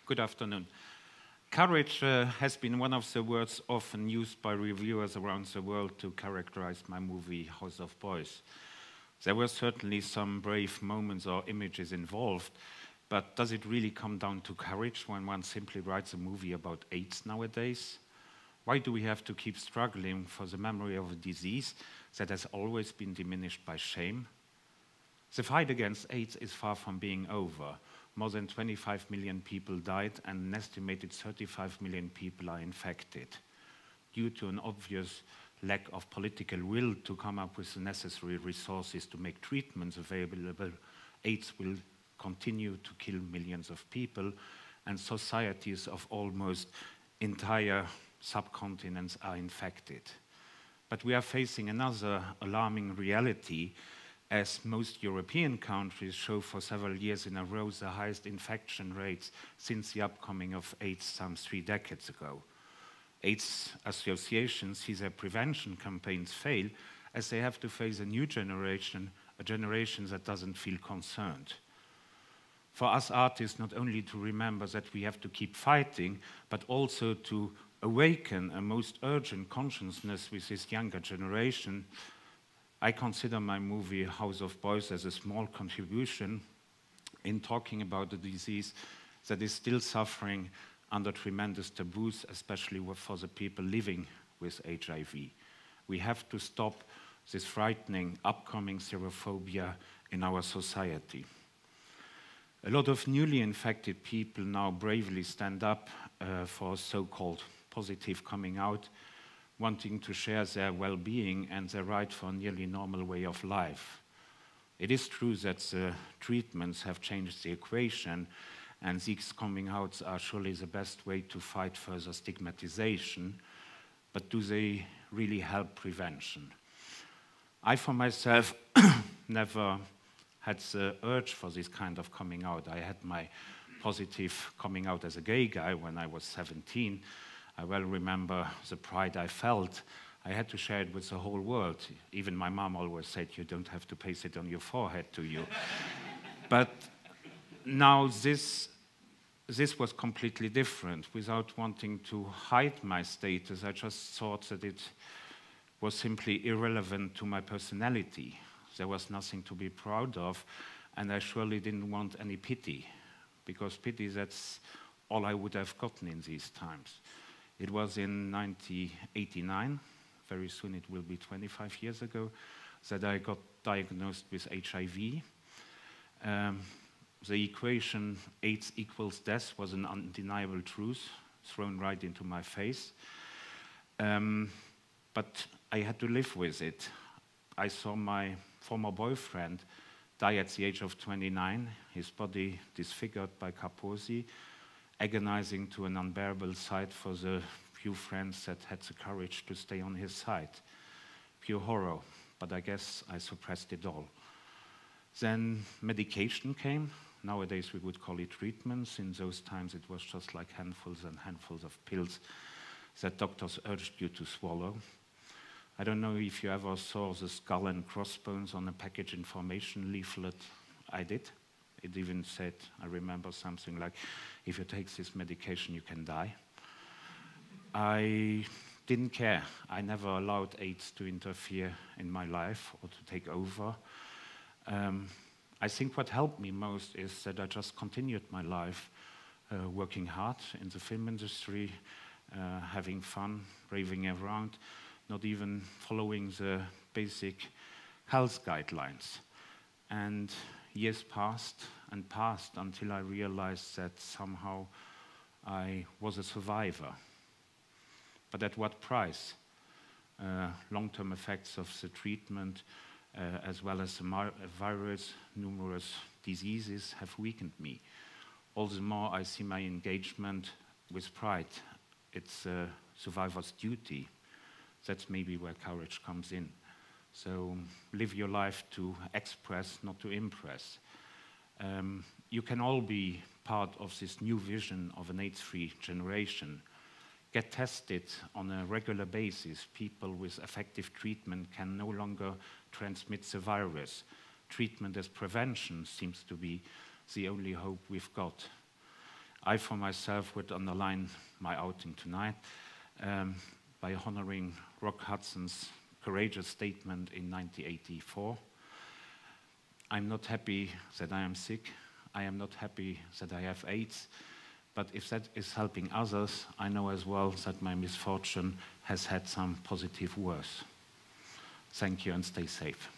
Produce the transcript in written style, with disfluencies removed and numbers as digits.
Good afternoon. Courage has been one of the words often used by reviewers around the world to characterize my movie House of Boys. There were certainly some brave moments or images involved, but does it really come down to courage when one simply writes a movie about AIDS nowadays? Why do we have to keep struggling for the memory of a disease that has always been diminished by shame? The fight against AIDS is far from being over. More than 25 million people died and an estimated 35 million people are infected. Due to an obvious lack of political will to come up with the necessary resources to make treatments available, AIDS will continue to kill millions of people, and societies of almost entire subcontinents are infected. But we are facing another alarming reality, as most European countries show for several years in a row the highest infection rates since the upcoming of AIDS some 3 decades ago. AIDS associations see their prevention campaigns fail as they have to face a new generation, a generation that doesn't feel concerned. For us artists, not only to remember that we have to keep fighting, but also to awaken a most urgent consciousness with this younger generation, I consider my movie House of Boys as a small contribution in talking about a disease that is still suffering under tremendous taboos, especially for the people living with HIV. We have to stop this frightening upcoming serophobia in our society. A lot of newly infected people now bravely stand up for so-called positive coming out, wanting to share their well-being and their right for a nearly normal way of life. It is true that the treatments have changed the equation, and these coming outs are surely the best way to fight further stigmatization, but do they really help prevention? I, for myself, never had the urge for this kind of coming out. I had my positive coming out as a gay guy when I was 17. I well remember the pride I felt. I had to share it with the whole world. Even my mom always said, you don't have to paste it on your forehead, do you? But now this was completely different. Without wanting to hide my status, I just thought that it was simply irrelevant to my personality. There was nothing to be proud of, and I surely didn't want any pity, because pity, that's all I would have gotten in these times. It was in 1989, very soon it will be 25 years ago, that I got diagnosed with HIV. The equation AIDS equals death was an undeniable truth thrown right into my face. But I had to live with it. I saw my former boyfriend die at the age of 29, his body disfigured by Kaposi, agonizing to an unbearable sight for the few friends that had the courage to stay on his side. Pure horror, but I guess I suppressed it all. Then medication came. Nowadays we would call it treatments. In those times it was just like handfuls and handfuls of pills that doctors urged you to swallow. I don't know if you ever saw the skull and crossbones on a package information leaflet. I did. It even said, I remember something like, if you take this medication, you can die. I didn't care. I never allowed AIDS to interfere in my life or to take over. I think what helped me most is that I just continued my life working hard in the film industry, having fun, raving around, not even following the basic health guidelines. And years passed and passed until I realized that somehow I was a survivor. But at what price? Long-term effects of the treatment, as well as the virus, numerous diseases have weakened me. All the more I see my engagement with pride. It's a survivor's duty. That's maybe where courage comes in. So live your life to express, not to impress. You can all be part of this new vision of an AIDS-free generation. Get tested on a regular basis. People with effective treatment can no longer transmit the virus. Treatment as prevention seems to be the only hope we've got. I, for myself, would underline my outing tonight by honoring Rock Hudson's courageous statement in 1984. I'm not happy that I am sick. I am not happy that I have AIDS. But if that is helping others, I know as well that my misfortune has had some positive worth. Thank you and stay safe.